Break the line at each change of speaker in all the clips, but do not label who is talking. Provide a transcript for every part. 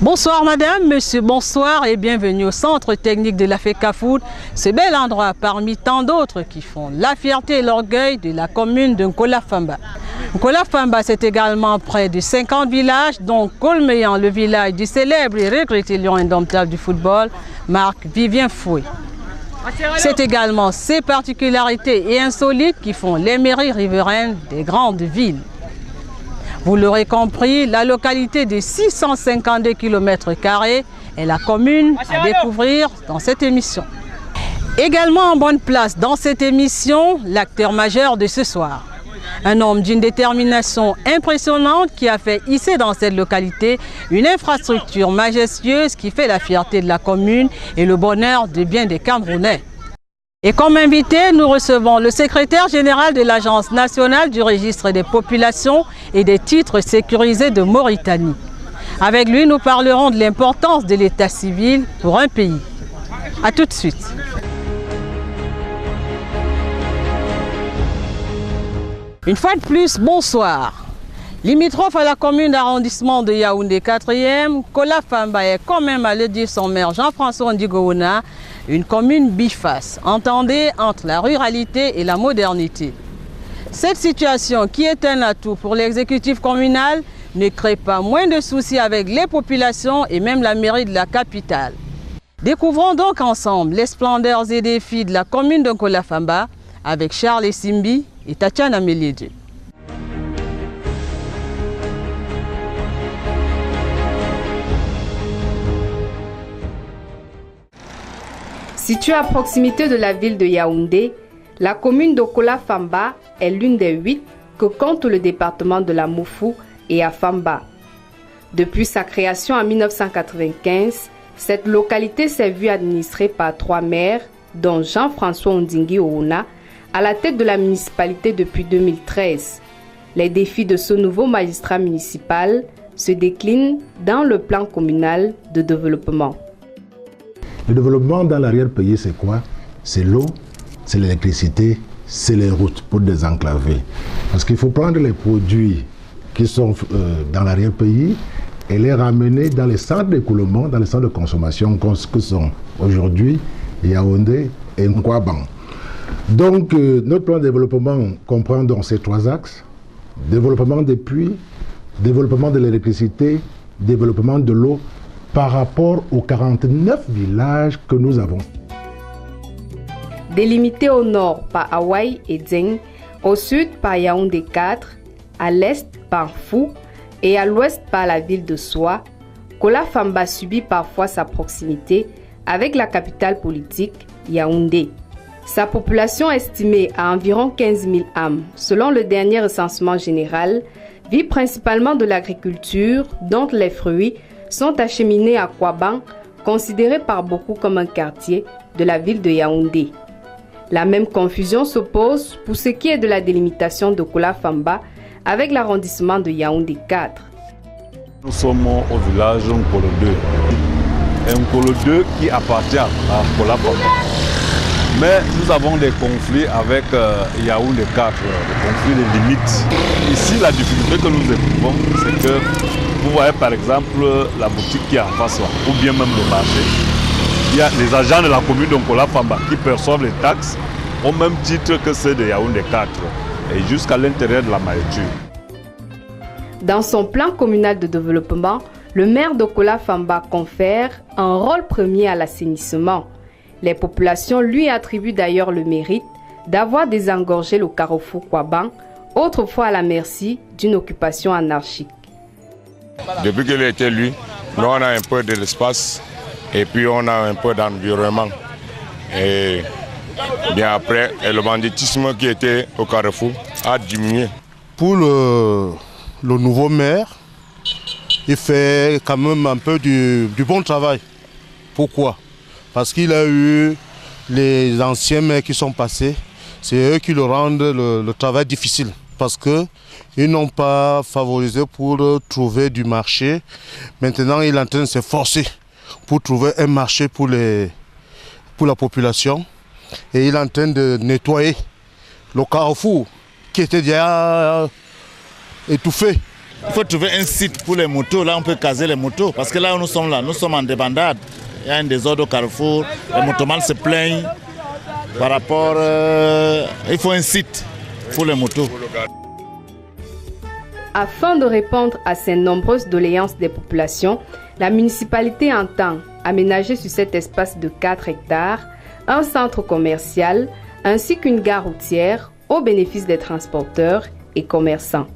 Bonsoir madame, monsieur, bonsoir et bienvenue au centre technique de la FECAFOOT, ce bel endroit parmi tant d'autres qui font la fierté et l'orgueil de la commune de Nkola-Famba. Nkola-Famba, c'est également près de 50 villages, dont Kolmeyan, le village du célèbre et regretté lion indomptable du football, Marc-Vivien Foué. C'est également ces particularités et insolites qui font les mairies riveraines des grandes villes. Vous l'aurez compris, la localité de 652 km² est la commune à découvrir dans cette émission. Également en bonne place dans cette émission, l'acteur majeur de ce soir. Un homme d'une détermination impressionnante qui a fait hisser dans cette localité une infrastructure majestueuse qui fait la fierté de la commune et le bonheur de bien des Camerounais. Et comme invité, nous recevons le secrétaire général de l'Agence nationale du registre des populations et des titres sécurisés de Mauritanie. Avec lui, nous parlerons de l'importance de l'état civil pour un pays. A tout de suite. Une fois de plus, bonsoir. Limitrophe à la commune d'arrondissement de Yaoundé 4e, Nkola-Famba est, quand même à le dire son maire Jean-François Ndigouna, une commune biface, entendez, entre la ruralité et la modernité. Cette situation, qui est un atout pour l'exécutif communal, ne crée pas moins de soucis avec les populations et même la mairie de la capitale. Découvrons donc ensemble les splendeurs et défis de la commune de Nkola-Famba avec Charles Simbi et Tatiana Méliédé.
Située à proximité de la ville de Yaoundé, la commune de Nkola-Famba est l'une des 8 que compte le département de la Moufou et à Famba. Depuis sa création en 1995, cette localité s'est vue administrée par 3 maires, dont Jean-François Ondingui Ouna, à la tête de la municipalité depuis 2013. Les défis de ce nouveau magistrat municipal se déclinent dans le plan communal de développement.
Le développement dans l'arrière-pays, c'est quoi? C'est l'eau, c'est l'électricité, c'est les routes pour désenclaver. Parce qu'il faut prendre les produits qui sont dans l'arrière-pays et les ramener dans les centres d'écoulement, dans les centres de consommation que sont aujourd'hui Yaoundé et Nkwaban. Donc, notre plan de développement comprend donc ces 3 axes: développement des puits, développement de l'électricité, développement de l'eau, par rapport aux 49 villages que nous avons.
Délimité au nord par Hawaï et Dzeng, au sud par Yaoundé 4, à l'est par Fou et à l'ouest par la ville de Soa, Nkola-Famba subit parfois sa proximité avec la capitale politique, Yaoundé. Sa population estimée à environ 15 000 âmes, selon le dernier recensement général, vit principalement de l'agriculture, dont les fruits sont acheminés à Kwaban, considéré par beaucoup comme un quartier de la ville de Yaoundé. La même confusion s'oppose pour ce qui est de la délimitation de Nkola-Famba avec l'arrondissement de Yaoundé 4.
Nous sommes au village Nkolo 2. Un Nkolo 2 qui appartient à Nkola-Famba. Mais nous avons des conflits avec Yaoundé 4, des conflits de limites. Ici, la difficulté que nous éprouvons, c'est que vous voyez par exemple la boutique qui est en face là, ou bien même le marché. Il y a les agents de la commune de Nkola-Famba qui perçoivent les taxes au même titre que ceux de Yaoundé 4 et jusqu'à l'intérieur de la maïture.
Dans son plan communal de développement, le maire de Nkola-Famba confère un rôle premier à l'assainissement. Les populations lui attribuent d'ailleurs le mérite d'avoir désengorgé le carrefour Kwaban, autrefois à la merci d'une occupation anarchique.
Depuis qu'il a été élu, nous on a un peu de l'espace et puis on a un peu d'environnement. Et bien après, le banditisme qui était au carrefour a diminué.
Pour le nouveau maire, il fait quand même un peu du bon travail. Pourquoi? Parce qu'il a eu les anciens maires qui sont passés, c'est eux qui le rendent le travail difficile. Parce qu'ils n'ont pas favorisé pour trouver du marché. Maintenant, il est en train de se forcer pour trouver un marché pour la population. Et il est en train de nettoyer le carrefour qui était déjà étouffé.
Il faut trouver un site pour les motos. Là, on peut caser les motos. Parce que là où nous sommes en débandade. Il y a un désordre au carrefour. Les motomans se plaignent par rapport... il faut un site pour les motos.
Afin de répondre à ces nombreuses doléances des populations, la municipalité entend aménager sur cet espace de 4 hectares un centre commercial ainsi qu'une gare routière au bénéfice des transporteurs et commerçants.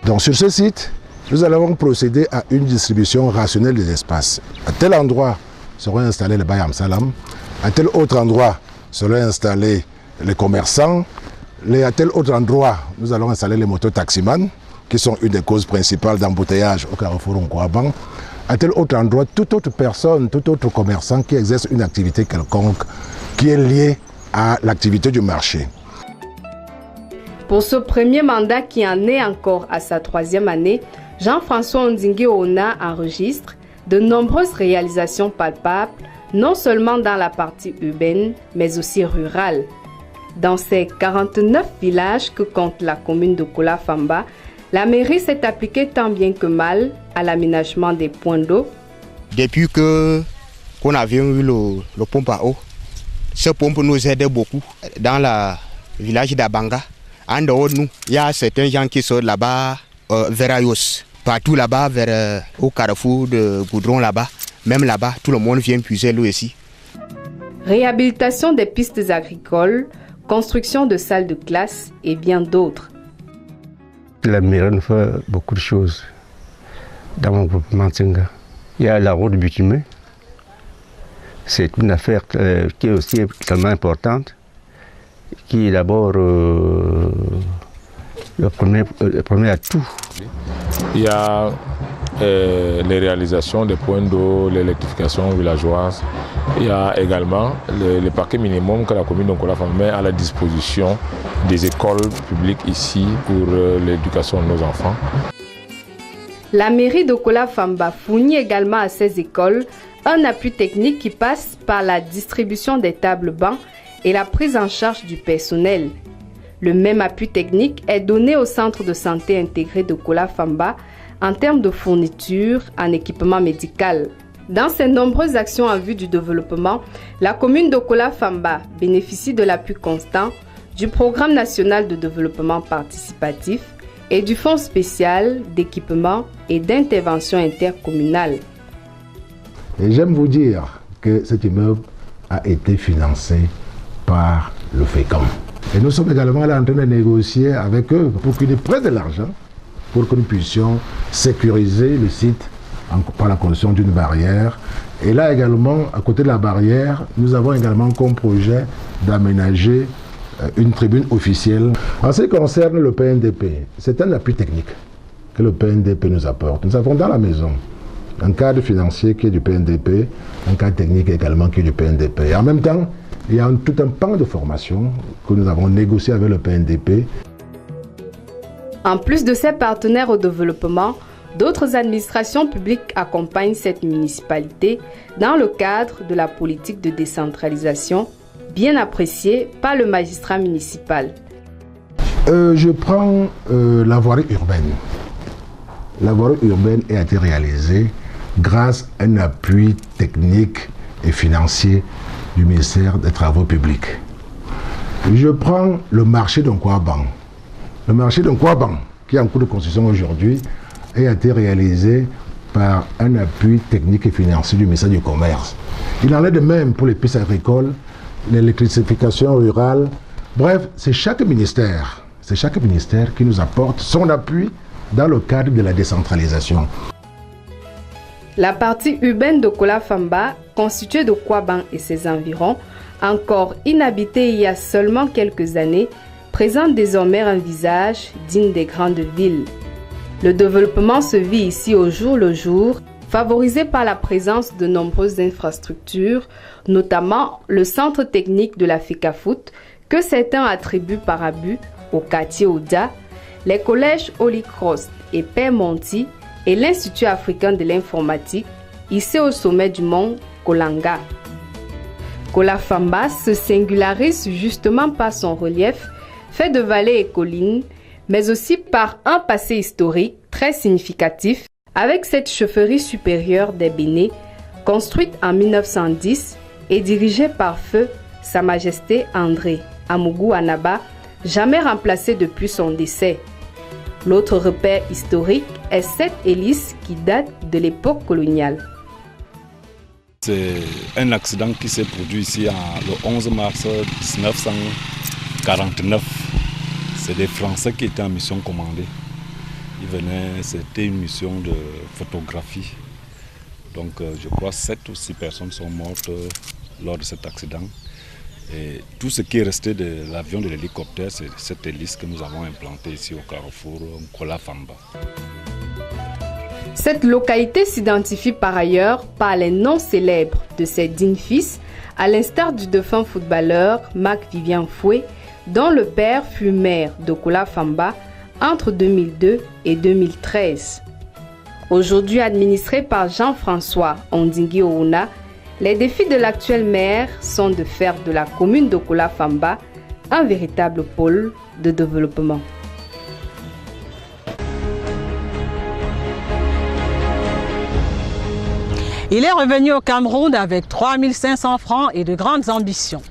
Donc sur ce site, nous allons procéder à une distribution rationnelle des espaces. À tel endroit seront installés les Bayam Salam, à tel autre endroit seront installés les commerçants, à tel autre endroit nous allons installer les mototaximans, qui sont une des causes principales d'embouteillage au carrefour Nkouaban. À tel autre endroit, toute autre personne, tout autre commerçant qui exerce une activité quelconque qui est liée à l'activité du marché.
Pour ce premier mandat qui en est encore à sa 3e année, Jean-François Ondingue Ona enregistre de nombreuses réalisations palpables, non seulement dans la partie urbaine, mais aussi rurale. Dans ces 49 villages que compte la commune de Kola Famba, la mairie s'est appliquée tant bien que mal à l'aménagement des points d'eau.
Depuis qu'on avait eu le pompe à eau, ce pompe nous aide beaucoup dans le village d'Abanga. En dehors de nous, il y a certains gens qui sont là-bas vers Ayos, partout là-bas, au carrefour de Goudron là-bas. Même là-bas, tout le monde vient puiser l'eau ici.
Réhabilitation des pistes agricoles, construction de salles de classe et bien d'autres.
La mairie fait beaucoup de choses dans mon groupement Tsinga. Il y a la route bitumée. C'est une affaire qui est aussi extrêmement importante, qui est d'abord le premier atout.
Il y a les réalisations des points d'eau, l'électrification villageoise. Il y a également le paquet minimum que la commune de Nkola Famba met à la disposition des écoles publiques ici pour l'éducation de nos enfants.
La mairie de Kola Famba fournit également à ces écoles un appui technique qui passe par la distribution des tables bancs et la prise en charge du personnel. Le même appui technique est donné au centre de santé intégré de Kola Famba en termes de fourniture en équipement médical. Dans ses nombreuses actions en vue du développement, la commune de Kola Famba bénéficie de l'appui constant du Programme national de développement participatif et du Fonds spécial d'équipement et d'intervention intercommunale.
Et j'aime vous dire que cet immeuble a été financé par le FECAM. Et nous sommes également là en train de négocier avec eux pour qu'ils nous prêtent de l'argent pour que nous puissions sécuriser le site par la construction d'une barrière. Et là également, à côté de la barrière, nous avons également comme projet d'aménager une tribune officielle. En ce qui concerne le PNDP, c'est un appui technique que le PNDP nous apporte. Nous avons dans la maison un cadre financier qui est du PNDP, un cadre technique également qui est du PNDP. Et en même temps, il y a tout un pan de formation que nous avons négocié avec le PNDP.
En plus de ces partenaires au développement, d'autres administrations publiques accompagnent cette municipalité dans le cadre de la politique de décentralisation, bien appréciée par le magistrat municipal.
Je prends la voirie urbaine. La voirie urbaine a été réalisée grâce à un appui technique et financier du ministère des Travaux publics. Je prends le marché de Nkouaban. Le marché de Nkouaban, qui est en cours de construction aujourd'hui, a été réalisé par un appui technique et financier du ministère du Commerce. Il en est de même pour les pistes agricoles, l'électrification rurale. Bref, c'est chaque ministère qui nous apporte son appui dans le cadre de la décentralisation.
La partie urbaine de Kola Famba, constituée de Kouaban et ses environs, encore inhabitée il y a seulement quelques années, présente désormais un visage digne des grandes villes. Le développement se vit ici au jour le jour, favorisé par la présence de nombreuses infrastructures, notamment le centre technique de la FECAFOOT, que certains attribuent par abus au quartier Ouda, les collèges Holy Cross et Père Monti et l'Institut africain de l'informatique, ici au sommet du mont Kolanga. Kola Famba se singularise justement par son relief, fait de vallées et collines, mais aussi par un passé historique très significatif avec cette chaufferie supérieure des Bénés, construite en 1910 et dirigée par feu Sa Majesté André Amougou Anaba, jamais remplacé depuis son décès. L'autre repère historique est cette hélice qui date de l'époque coloniale.
C'est un accident qui s'est produit ici le 11 mars 1949. C'est des Français qui étaient en mission commandée. Ils venaient, c'était une mission de photographie. Donc je crois 7 ou 6 personnes sont mortes lors de cet accident. Et tout ce qui est resté de l'avion, de l'hélicoptère, c'est cette hélice que nous avons implantée ici au carrefour Nkola Famba.
Cette localité s'identifie par ailleurs par les noms célèbres de ses dignes fils, à l'instar du défunt footballeur Marc-Vivien Foué, dont le père fut maire de Nkola Famba entre 2002 et 2013. Aujourd'hui administré par Jean-François Ondingui Ouna, les défis de l'actuel maire sont de faire de la commune de Nkola Famba un véritable pôle de développement.
Il est revenu au Cameroun avec 3500 francs et de grandes ambitions.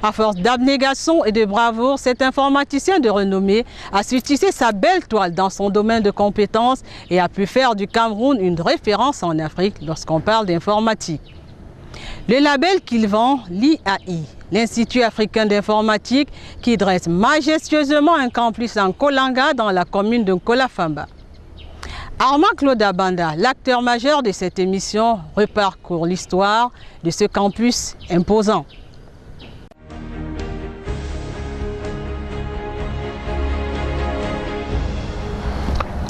À force d'abnégation et de bravoure, cet informaticien de renommée a su tisser sa belle toile dans son domaine de compétences et a pu faire du Cameroun une référence en Afrique lorsqu'on parle d'informatique. Le label qu'il vend, l'IAI, l'Institut africain d'informatique, qui dresse majestueusement un campus en Kolanga dans la commune de Nkola Famba. Armand Claude Abanda, l'acteur majeur de cette émission, reparcourt l'histoire de ce campus imposant.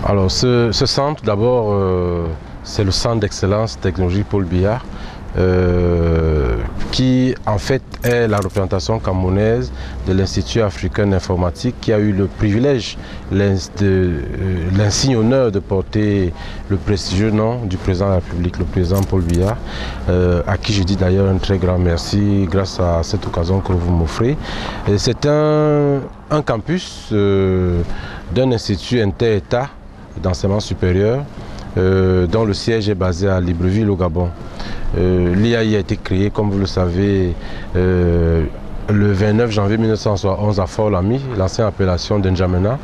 Alors ce centre, d'abord, c'est le centre d'excellence technologique Paul Biya, qui en fait est la représentation camerounaise de l'Institut africain d'informatique, qui a eu le privilège, l'insigne honneur de porter le prestigieux nom du président de la République, le président Paul Biya, à qui je dis d'ailleurs un très grand merci grâce à cette occasion que vous m'offrez. C'est un campus d'un institut inter-État d'enseignement supérieur dont le siège est basé à Libreville au Gabon. L'IAI a été créé, comme vous le savez, le 29 janvier 1971 à Fort-Lamy, l'ancienne appellation d'Njamena.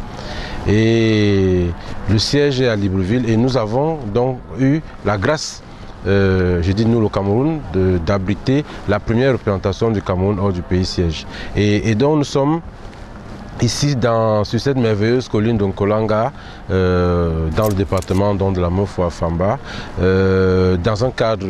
Et le siège est à Libreville et nous avons donc eu la grâce, je dis nous le Cameroun, d'abriter la première représentation du Cameroun hors du pays siège. Et donc nous sommes ici sur cette merveilleuse colline de Nkolanga, dans le département de la Mofoa-Famba, dans un cadre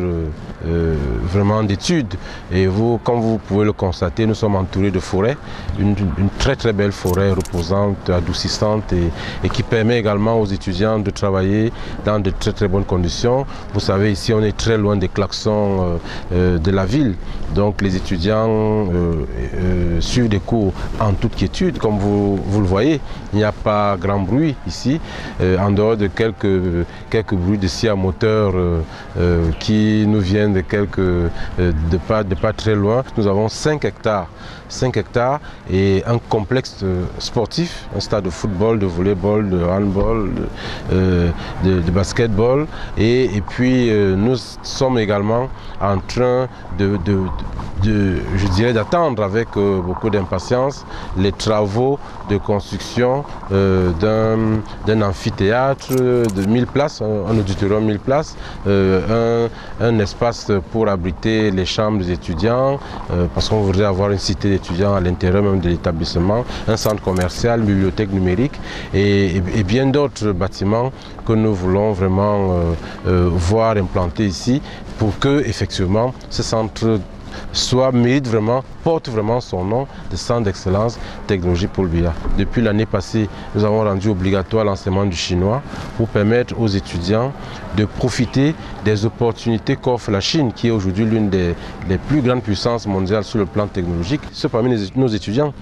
vraiment d'études. Et vous, comme vous pouvez le constater, nous sommes entourés de forêts, une très très belle forêt reposante, adoucissante et qui permet également aux étudiants de travailler dans de très très bonnes conditions. Vous savez, ici on est très loin des klaxons de la ville, donc les étudiants suivent des cours en toute quiétude, comme vous le voyez. Il n'y a pas grand bruit ici, en dehors de quelques bruits de scie à moteur qui nous viennent de pas très loin. Nous avons 5 hectares et un complexe sportif, un stade de football, de volleyball, de handball, de basketball. Et puis nous sommes également en train je dirais d'attendre avec beaucoup d'impatience les travaux de construction d'un amphithéâtre de 1000 places, un auditorium 1000 places, un espace pour abriter les chambres des étudiants, parce qu'on voudrait avoir une cité d'étudiants à l'intérieur même de l'établissement, un centre commercial, une bibliothèque numérique et bien d'autres bâtiments que nous voulons vraiment voir implantés ici pour que effectivement ce centre porte vraiment son nom de centre d'excellence technologique Paul Biya. Depuis l'année passée, nous avons rendu obligatoire l'enseignement du chinois pour permettre aux étudiants de profiter des opportunités qu'offre la Chine, qui est aujourd'hui l'une des plus grandes puissances mondiales sur le plan technologique. Ceux parmi nos étudiants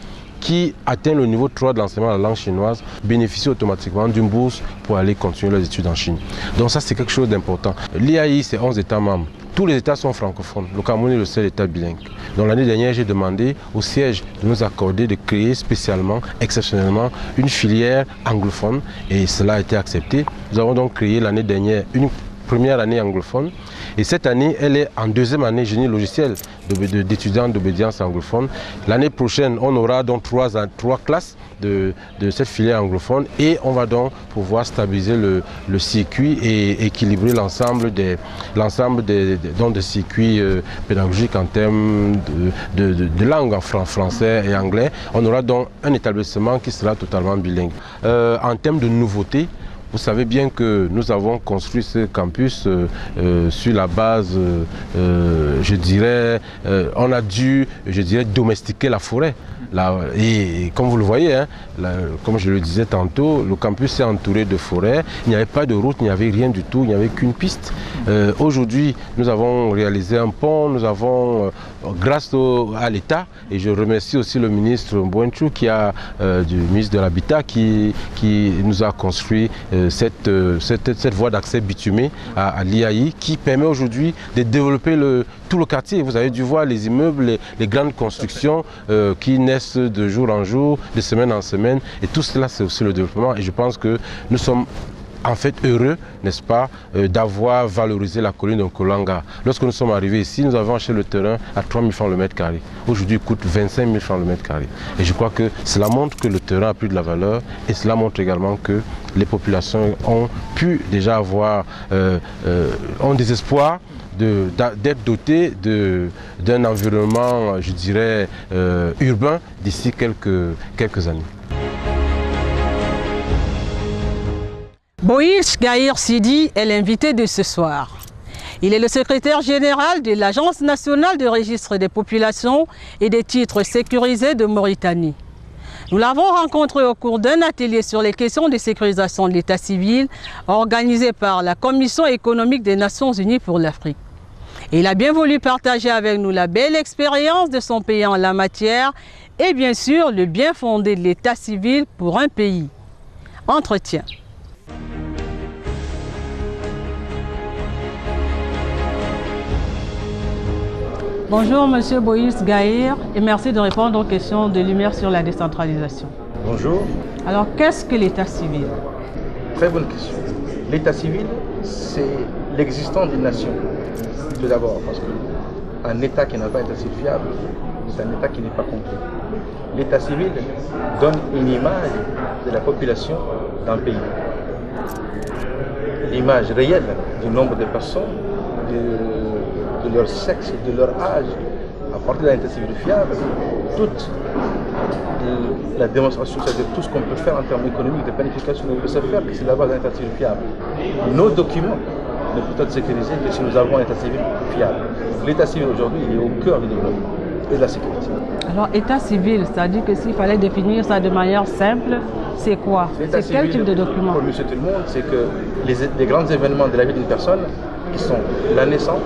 qui atteignent le niveau 3 de l'enseignement de la langue chinoise bénéficient automatiquement d'une bourse pour aller continuer leurs études en Chine. Donc ça, c'est quelque chose d'important. L'IAI, c'est 11 États membres. Tous les États sont francophones. Le Cameroun est le seul État bilingue. Donc l'année dernière, j'ai demandé au siège de nous accorder de créer spécialement, exceptionnellement, une filière anglophone et cela a été accepté. Nous avons donc créé l'année dernière une première année anglophone et cette année, elle est en deuxième année génie logiciel d'étudiants d'obédience anglophone. L'année prochaine, on aura donc trois classes de cette filière anglophone et on va donc pouvoir stabiliser le circuit et équilibrer l'ensemble des circuits pédagogiques en termes de langue, en français et anglais. On aura donc un établissement qui sera totalement bilingue. En termes de nouveautés, vous savez bien que nous avons construit ce campus sur la base, je dirais, on a dû, domestiquer la forêt. Et comme vous le voyez, hein, comme je le disais tantôt, le campus est entouré de forêts. Il n'y avait pas de route, il n'y avait rien du tout, il n'y avait qu'une piste. Aujourd'hui, nous avons réalisé un pont, nous avons, grâce à l'État, et je remercie aussi le ministre Mbouenchou du ministre de l'Habitat qui nous a construit cette voie d'accès bitumée à l'IAI qui permet aujourd'hui de développer tout le quartier. Vous avez dû voir les immeubles, les grandes constructions qui naissent de jour en jour, de semaine en semaine. Et tout cela, c'est aussi le développement. Et je pense que nous sommes en fait heureux, n'est-ce pas, d'avoir valorisé la colline de Nkolanga. Lorsque nous sommes arrivés ici, nous avons acheté le terrain à 3 000 francs le mètre carré. Aujourd'hui, il coûte 25 000 francs le mètre carré. Et je crois que cela montre que le terrain a pris de la valeur et cela montre également que les populations ont pu déjà avoir ont des espoirs d'être dotés d'un environnement, je dirais, urbain d'ici quelques années.
Boïs Gaïr Sidi est l'invité de ce soir. Il est le secrétaire général de l'Agence nationale de registre des populations et des titres sécurisés de Mauritanie. Nous l'avons rencontré au cours d'un atelier sur les questions de sécurisation de l'état civil organisé par la Commission économique des Nations unies pour l'Afrique. Et il a bien voulu partager avec nous la belle expérience de son pays en la matière et bien sûr le bien fondé de l'état civil pour un pays. Entretien. Bonjour Monsieur Boïs Gaïr et merci de répondre aux questions de Lumière sur la décentralisation.
Bonjour.
Alors qu'est-ce que l'état civil?
Très bonne question. L'état civil, c'est l'existence d'une nation. Tout d'abord, parce qu'un État qui n'a pas d'état civil fiable, c'est un État qui n'est pas complet. L'état civil donne une image de la population d'un pays. L'image réelle du nombre de personnes, de leur sexe, de leur âge, à partir d'un état civil fiable, toute la démonstration, c'est-à-dire tout ce qu'on peut faire en termes économiques, de planification, ne peut se faire que c'est la base d'un état civil fiable. Nos documents ne peuvent être sécurisés que si nous avons un état civil fiable. L'état civil aujourd'hui, il est au cœur du développement et de la sécurité.
Alors état civil, c'est-à-dire que s'il fallait définir ça de manière simple, c'est quoi? C'est quel type de document?
Pour monsieur tout le monde, c'est que les grands événements de la vie d'une personne, qui sont la naissance,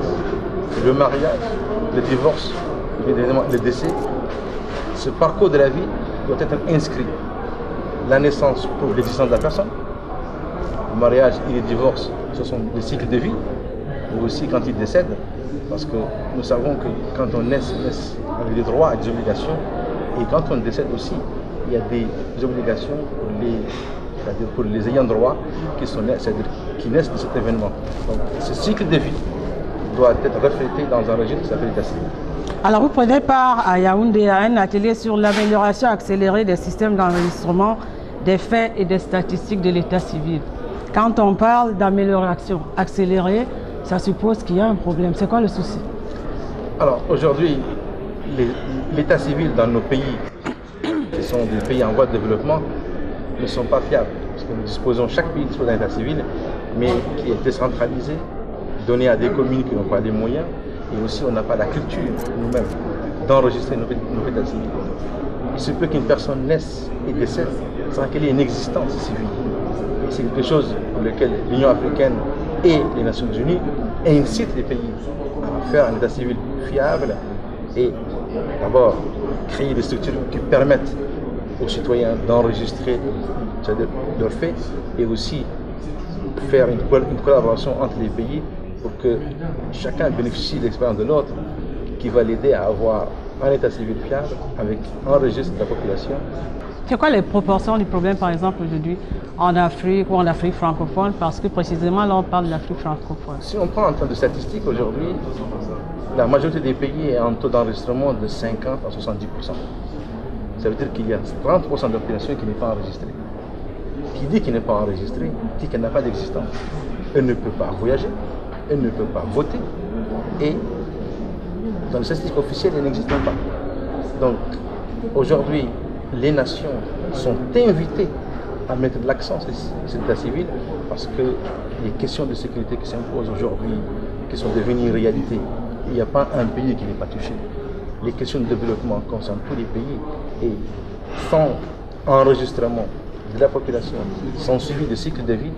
le mariage, le divorce, le décès, ce parcours de la vie doit être inscrit. La naissance prouve l'existence de la personne, le mariage et le divorce, ce sont des cycles de vie, mais aussi quand il décède, parce que nous savons que quand on naît avec des droits et des obligations, et quand on décède aussi, il y a des obligations pour les ayants droit qui naissent de cet événement. Donc ce cycle de vie doit être reflété dans un régime qui s'appelle l'état civil.
Alors vous prenez part à Yaoundé à un atelier sur l'amélioration accélérée des systèmes d'enregistrement des faits et des statistiques de l'état civil. Quand on parle d'amélioration accélérée, ça suppose qu'il y a un problème. C'est quoi le souci?
Alors aujourd'hui, l'état civil dans nos pays, qui sont des pays en voie de développement, ne sont pas fiables. Parce que chaque pays dispose d'un état civil, mais qui est décentralisé, donné à des communes qui n'ont pas les moyens, et aussi on n'a pas la culture nous-mêmes d'enregistrer nos états civils. Il se peut qu'une personne naisse et décède sans qu'elle ait une existence civile. C'est quelque chose pour lequel l'Union africaine et les Nations unies incitent les pays à faire un état civil fiable et d'abord créer des structures qui permettent aux citoyens d'enregistrer leurs faits et aussi faire une collaboration entre les pays pour que chacun bénéficie de l'expérience de l'autre, qui va l'aider à avoir un état civil fiable avec un registre de la population.
C'est quoi les proportions du problème, par exemple, aujourd'hui en Afrique ou en Afrique francophone? Parce que précisément, là, on parle de l'Afrique francophone.
Si on prend en termes de statistiques, aujourd'hui, la majorité des pays est en taux d'enregistrement de 50 à 70%. Ça veut dire qu'il y a 30% de la population qui n'est pas enregistrée. Qui dit qu'il n'est pas enregistré, dit qu'elle n'a pas d'existence. Elle ne peut pas voyager, elle ne peut pas voter, et dans les statistiques officielles, elle n'existe pas. Donc, aujourd'hui, les nations sont invitées à mettre de l'accent sur cet état civil parce que les questions de sécurité qui s'imposent aujourd'hui, qui sont devenues une réalité, il n'y a pas un pays qui n'est pas touché. Les questions de développement concernent tous les pays et sans enregistrement de la population, sans suivi de cycle de vie,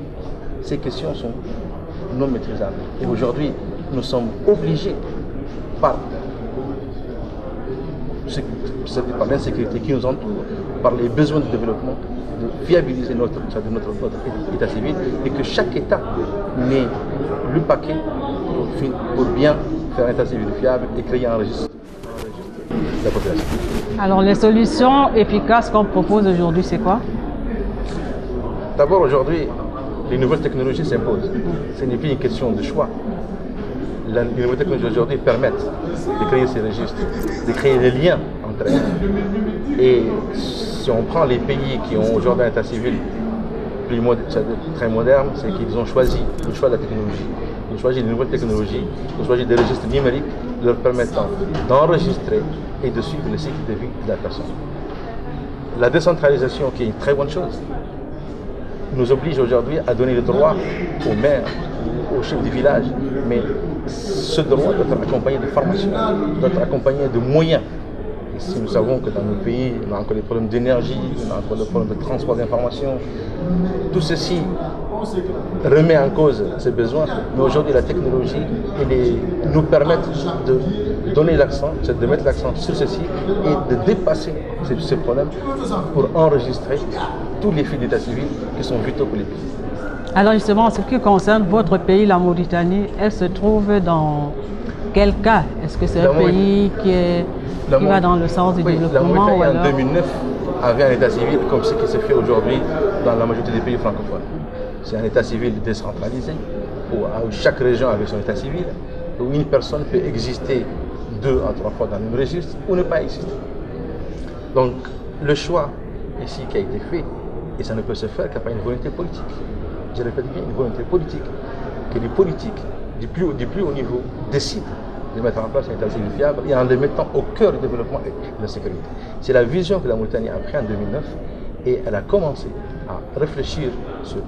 ces questions sont non maîtrisables. Et aujourd'hui, nous sommes obligés par l'insécurité qui nous entoure, par les besoins de développement, de fiabiliser notre état civil et que chaque État met le paquet pour bien faire un état civil fiable et créer un registre de la population.
Alors les solutions efficaces qu'on propose aujourd'hui, c'est quoi?
D'abord, aujourd'hui, les nouvelles technologies s'imposent. Ce n'est plus une question de choix. Les nouvelles technologies aujourd'hui permettent de créer ces registres, de créer des liens entre elles. Et si on prend les pays qui ont aujourd'hui un état civil très moderne, c'est qu'ils ont choisi le choix de la technologie. Ils ont choisi les nouvelles technologies, ils ont choisi des registres numériques leur permettant d'enregistrer et de suivre le cycle de vie de la personne. La décentralisation, qui est une très bonne chose, nous oblige aujourd'hui à donner le droit aux maires, aux chefs du village, mais ce droit doit être accompagné de formation, doit être accompagné de moyens. Et si nous savons que dans nos pays, on a encore des problèmes d'énergie, on a encore des problèmes de transport d'information, tout ceci remet en cause ces besoins, mais aujourd'hui la technologie nous permet de donner l'accent, de mettre l'accent sur ceci et de dépasser ces problèmes pour enregistrer tous les fils d'état civil qui sont vitaux pour les pays.
Alors justement, en ce qui concerne votre pays, la Mauritanie, elle se trouve dans quel cas? Est-ce que c'est un pays qui va dans le sens du développement?
La Mauritanie en 2009 avait un état civil comme ce qui se fait aujourd'hui dans la majorité des pays francophones. C'est un état civil décentralisé, où chaque région avait son état civil, où une personne peut exister 2 à 3 fois dans le même registre ou ne pas exister. Donc le choix ici qui a été fait, et ça ne peut se faire qu'après une volonté politique. Je répète bien, une volonté politique, que les politiques du plus haut niveau décident de mettre en place un état civil fiable et en le mettant au cœur du développement et de la sécurité. C'est la vision que la Mauritanie a prise en 2009 et elle a commencé à réfléchir sur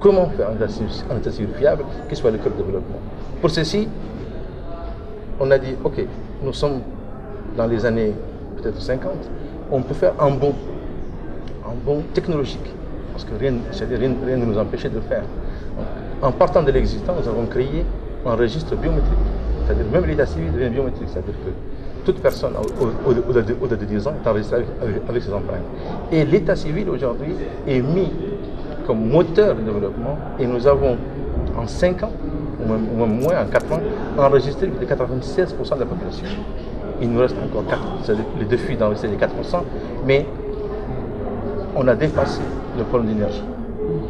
comment faire un état civil fiable qui soit le cœur du développement. Pour ceci, on a dit, ok, nous sommes dans les années peut-être 50, on peut faire un bond technologique, parce que rien ne nous empêchait de le faire. Donc, en partant de l'existant, nous avons créé un registre biométrique, c'est-à-dire même l'état civil devient biométrique, c'est-à-dire que toute personne au-delà de 10 ans est enregistrée avec ses empreintes. Et l'état civil aujourd'hui est mis comme moteur de développement et nous avons en 5 ans, ou même moins en 4 ans, enregistré plus de 96% de la population. Il nous reste encore 4, c'est-à-dire le défi d'enregistrer les 4%, mais on a dépassé le problème d'énergie,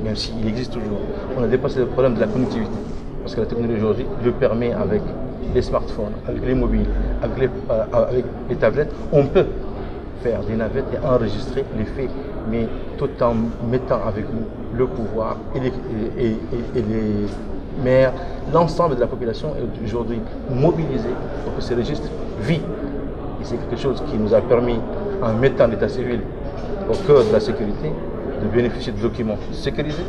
même s'il existe toujours. On a dépassé le problème de la connectivité, parce que la technologie aujourd'hui le permet avec les smartphones, avec les mobiles, avec les tablettes. On peut faire des navettes et enregistrer les faits, mais tout en mettant avec nous le pouvoir et les maires, l'ensemble de la population est aujourd'hui mobilisé pour que ces registres vivent. Et c'est quelque chose qui nous a permis, en mettant l'état civil au cœur de la sécurité, de bénéficier de documents sécurisés,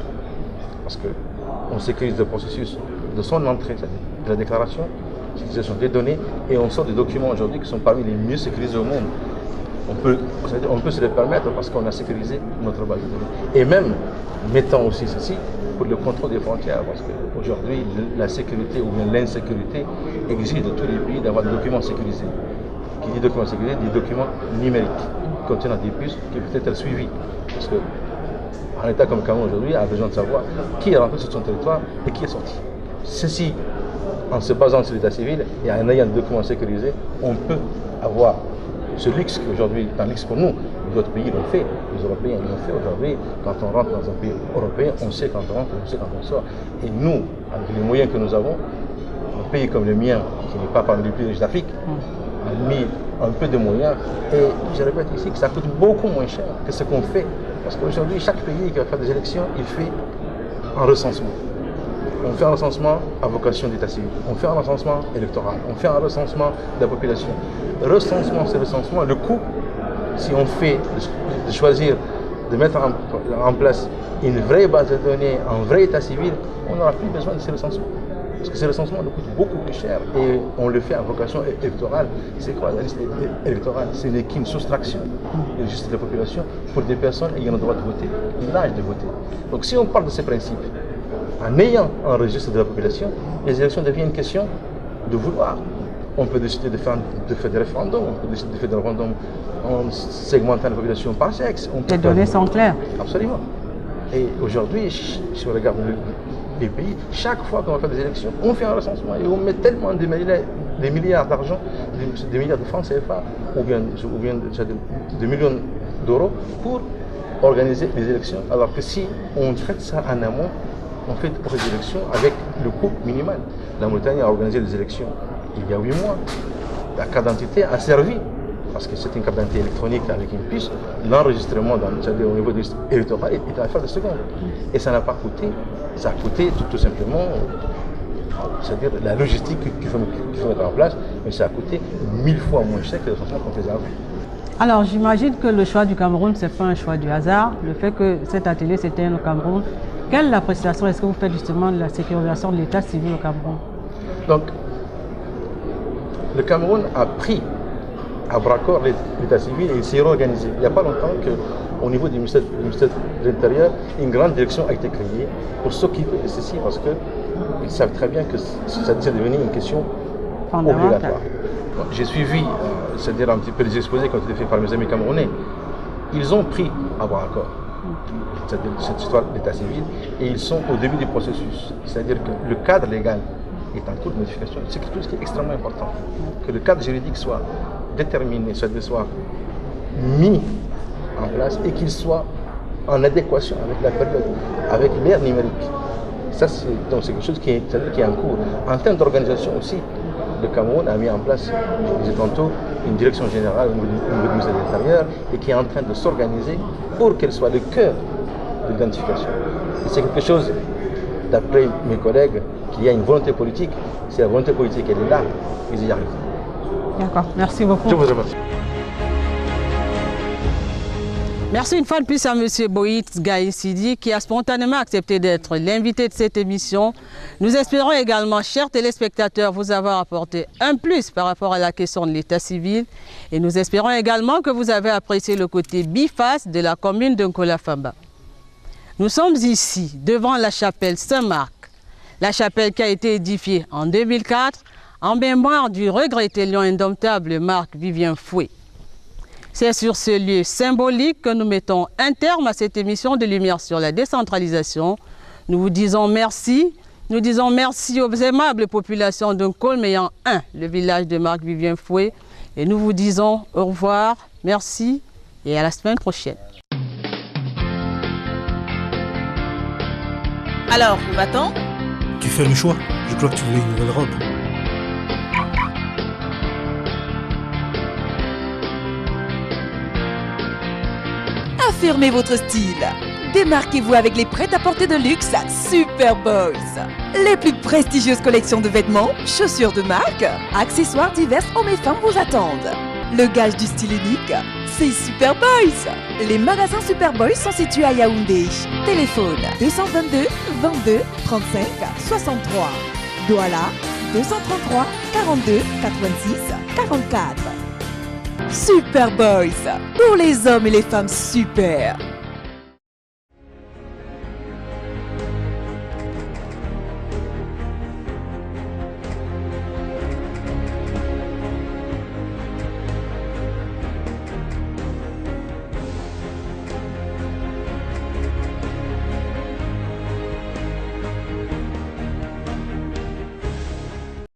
parce qu'on sécurise le processus de son entrée, c'est-à-dire de la déclaration, sécurisation des données, et on sort des documents aujourd'hui qui sont parmi les mieux sécurisés au monde. On peut se le permettre parce qu'on a sécurisé notre base de données. Et même mettant aussi ceci pour le contrôle des frontières, parce qu'aujourd'hui, la sécurité ou bien l'insécurité exige de tous les pays d'avoir des documents sécurisés. Qui dit documents sécurisés, dit documents numériques, contenant des puces qui peuvent être suivis. Parce qu'un État comme le Cameroun aujourd'hui a besoin de savoir qui est rentré sur son territoire et qui est sorti. Ceci en se basant sur l'état civil et en ayant des documents sécurisés, on peut avoir ce luxe qui aujourd'hui est un luxe pour nous. D'autres pays l'ont fait, les Européens l'ont fait aujourd'hui. Quand on rentre dans un pays européen, on sait quand on rentre, on sait quand on sort. Et nous, avec les moyens que nous avons, un pays comme le mien, qui n'est pas parmi les plus riches d'Afrique, a mis un peu de moyens. Et je répète ici que ça coûte beaucoup moins cher que ce qu'on fait. Parce qu'aujourd'hui, chaque pays qui va faire des élections, il fait un recensement. On fait un recensement à vocation d'état civil. On fait un recensement électoral. On fait un recensement de la population. Recensement, c'est recensement. Le coût, si on fait de choisir de mettre en place une vraie base de données, un vrai état civil, on n'aura plus besoin de ces recensements. Parce que ces recensements nous coûtent beaucoup plus cher et on le fait à vocation électorale. C'est quoi la liste électorale? Ce n'est qu'une soustraction du registre de la population pour des personnes ayant le droit de voter, l'âge de voter. Donc si on parle de ces principes, en ayant un registre de la population, les élections deviennent une question de vouloir. On peut décider de faire des référendums, on peut décider de faire des référendums en segmentant la population par sexe.
Les données sont claires.
Absolument. Et aujourd'hui, si on regarde les pays, chaque fois qu'on va faire des élections, on fait un recensement et on met tellement de milliards d'argent, des milliards de francs CFA, ou bien de millions d'euros pour organiser les élections. Alors que si on traite ça en amont, on fait des élections avec le coût minimal. La Mauritanie a organisé des élections il y a 8 mois. La carte d'identité a servi, parce que c'est une carte d'identité électronique avec une puce. L'enregistrement au niveau de l'électorat est à faire de secondes. Et ça n'a pas coûté, ça a coûté tout simplement, c'est-à-dire la logistique qu'il faut mettre en place, mais ça a coûté 1000 fois moins cher que le recensement qu'on faisait avant.
Alors j'imagine que le choix du Cameroun, ce n'est pas un choix du hasard. Le fait que cet atelier s'éteigne au Cameroun, quelle appréciation est-ce que vous faites justement de la sécurisation de l'état civil au Cameroun? Donc,
le Cameroun a pris à bras-corps l'état civil et il s'est réorganisé. Il n'y a pas longtemps qu'au niveau du ministère de l'Intérieur, une grande direction a été créée pour s'occuper de ceci parce qu'ils savent très bien que ça devenu une question obligatoire. J'ai suivi, c'est-à-dire un petit peu les exposés qui ont été faits par mes amis camerounais. Ils ont pris à bras-corps cette histoire d'état civil et ils sont au début du processus. C'est-à-dire que le cadre légal est en cours de modification. C'est quelque chose qui est extrêmement important. Que le cadre juridique soit déterminé, soit mis en place et qu'il soit en adéquation avec la période, avec l'ère numérique. Ça, c'est quelque chose qui est en cours. En termes d'organisation aussi, le Cameroun a mis en place, je disais tantôt, une direction générale au niveau du ministère de l'Intérieur et qui est en train de s'organiser pour qu'elle soit le cœur de l'identification. Et c'est quelque chose, d'après mes collègues, qu'il y a une volonté politique. Si la volonté politique elle est là, ils y arrivent.
D'accord, merci beaucoup.
Je vous remercie.
Merci une fois de plus à M. Boït Gaï Sidi qui a spontanément accepté d'être l'invité de cette émission. Nous espérons également, chers téléspectateurs, vous avoir apporté un plus par rapport à la question de l'état civil. Et nous espérons également que vous avez apprécié le côté biface de la commune de Nkola-Famba. Nous sommes ici, devant la chapelle Saint-Marc. La chapelle qui a été édifiée en 2004 en mémoire du regretté lion indomptable Marc Vivien Foué. C'est sur ce lieu symbolique que nous mettons un terme à cette émission de Lumière sur la décentralisation. Nous vous disons merci. Nous disons merci aux aimables populations de Nkolmeyan 1, le village de Marc Vivien Foué. Et nous vous disons au revoir, merci et à la semaine prochaine.
Alors, va-t-on?
Tu fais le choix. Je crois que tu voulais une nouvelle robe.
Affirmez votre style. Démarquez-vous avec les prêt-à-porter de luxe Super Boys. Les plus prestigieuses collections de vêtements, chaussures de marque, accessoires divers hommes et femmes vous attendent. Le gage du style unique, c'est Super Boys. Les magasins Super Boys sont situés à Yaoundé. Téléphone 222 22 35 63. Douala 233 42 86 44. Super Boys, pour les hommes et les femmes super.